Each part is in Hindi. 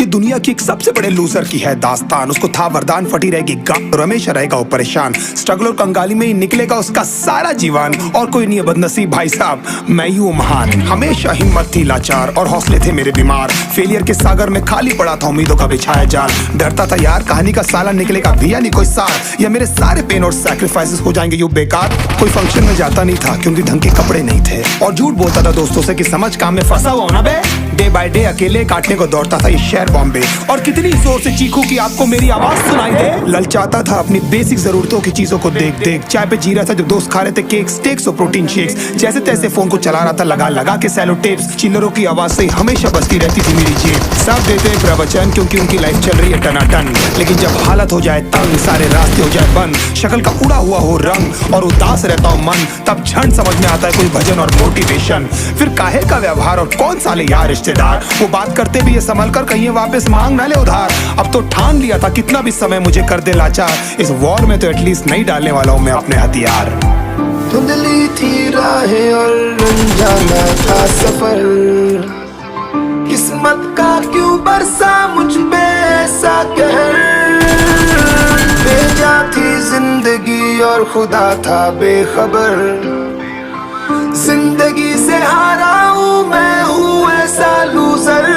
ये दुनिया की एक सबसे बड़े लूजर की है दास्तान। उसको था वरदान, फटी रहेगी गांड और हमेशा रहेगा वो परेशान। स्ट्रगल और कंगाली में ही निकलेगा उसका सारा जीवन। और कोई नहीं है बदनसीब भाई साहब, मैं ही हूँ महान। हमेशा हिम्मत थी लाचार और हौसले थे मेरे बीमार। फेलियर के सागर में खाली पड़ा था उम्मीदों का बिछाया जाल। डरता था यार कहानी का साला निकलेगा भी या नहीं कोई सार, या मेरे सारे पेन और सैक्रिफाइसेस हो जाएंगे यूं बेकार। कोई फंक्शन में जाता नहीं था क्योंकि ढंग के कपड़े नहीं थे, और झूठ बोलता था दोस्तों से कि समझ काम में फंसा हुआ ना बे। डे बाय डे अकेले काटने को दौड़ता था ये शहर बॉम्बे। और कितनी जोर से चीखूं कि आपको मेरी आवाज सुनाई दे। ललचाता था अपनी बेसिक जरूरतों की चीजों को देख देख। चाय पे जी रहा था जब दोस्त खा रहे थे केक, स्टेक्स और प्रोटीन शेक्स। जैसे तैसे फोन को चला रहा था लगा लगा के सैलो टेप्स। चिल्लरों की आवाज से हमेशा बजती रहती थी मेरी जेब। सब देते प्रवचन क्योंकि उनकी लाइफ चल रही है टनाटन, लेकिन जब हालत हो जाए तंग, सारे रास्ते हो जाए बंद, शक्ल का उड़ा हुआ हो रंग और उदास रहता हो मन, तब क्षण समझ में आता है कोई भजन और मोटिवेशन। फिर काहे का व्यवहार और कौन साले यार रिश्तेदार, वो बात करते भी ये संभल कर कहीं वापस मांग ना ले उधार। अब तो ठान लिया था कितना भी समय मुझे कर दे लाचार, इस वॉर में तो एटलीस्ट नहीं डालने वाला हूँ मैं अपने हथियार। धुंधली थी राहें और अनजाना था सफर, किस्मत का क्यों बरसा मुझ पे ऐसा कहर। भेजा थी जिंदगी और खुदा था बेखबर, जिंदगी से हारा हूँ मैं, हूँ ऐसा लूजर।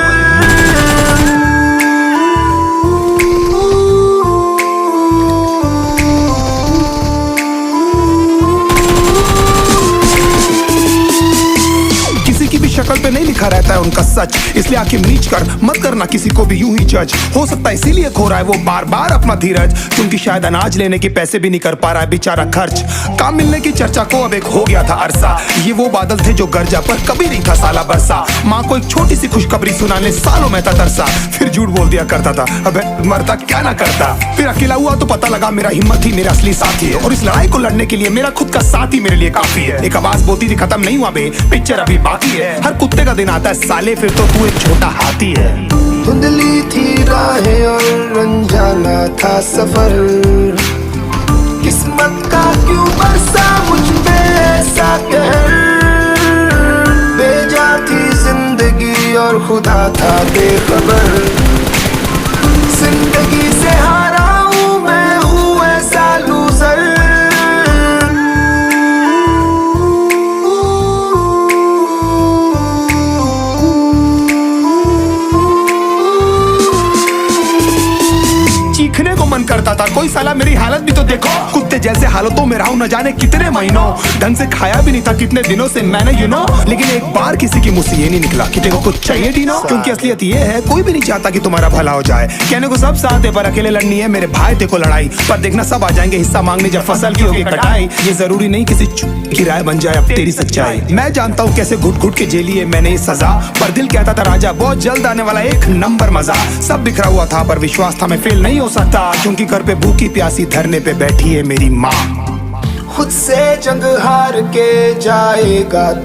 शक्ल पे नहीं लिखा रहता है उनका सच, इसलिए आंखें मीच कर मत करना किसी को भी यूं ही जज। हो सकता है इसीलिए खो रहा है वो बार बार अपना धीरज, क्योंकि शायद अनाज लेने के पैसे भी नहीं कर पा रहा है बेचारा खर्च। काम मिलने की चर्चा को अब एक हो गया था अरसा, ये वो बादल थे जो गरजा पर कभी नहीं था साला बरसा। माँ को एक छोटी सी खुशखबरी सुनाने सालों में था तरसा, फिर झूठ बोल दिया करता था अबे मरता क्या ना करता। फिर अकेला हुआ तो पता लगा मेरा हिम्मत ही मेरा असली साथी है, और इस लड़ाई को लड़ने के लिए मेरा खुद का साथ ही मेरे लिए काफी है। एक आवाज बोलती थी खत्म नहीं हुआ बे, पिक्चर अभी बाकी है। हर कुत्ते का दिन आता है साले, फिर तो तू एक छोटा हाथी है। धुंधली थी राहें और अनजाना था सफर, किस्मत का क्यों बरसा मुझ पे ऐसा कहर। भेजा थी जिंदगी और खुदा था बेखबर, जिंदगी से हारा हूँ मैं, हूँ ऐसा लूजर। चीखने को मन करता था, कोई साला मेरी हालत भी तो देखो। कुत्ते जैसे हालतों में रहा हूं न जाने कितने महीनों, ढंग से खाया भी नहीं था कितने दिनों से मैंने लेकिन एक बार किसी की मुंह से ये नहीं निकला कि देखो कुछ चाहिए डीनो। क्योंकि असलियत ये है कोई भी नहीं चाहता कि तुम्हारा भला हो जाए। कहने को सब साथ है पर अकेले लड़नी है मेरे भाई, देखो लड़ाई पर देखना सब आ जाएंगे हिस्सा मांगने जब फसल की होगी कटाई। ये जरूरी नहीं किसी की राय बन जाए अब तेरी सच्चाई। मैं जानता हूँ कैसे घुट घुट के झेली है मैंने सजा, पर दिल कहता था राजा बहुत जल्द आने वाला एक नंबर मजा। सब बिखरा हुआ था पर विश्वास था मैं फेल नहीं हो सकता, क्योंकि घर पे भूखी प्यासी धरने पे बैठी है मेरी माँ। खुद से जंग हार के जाएगा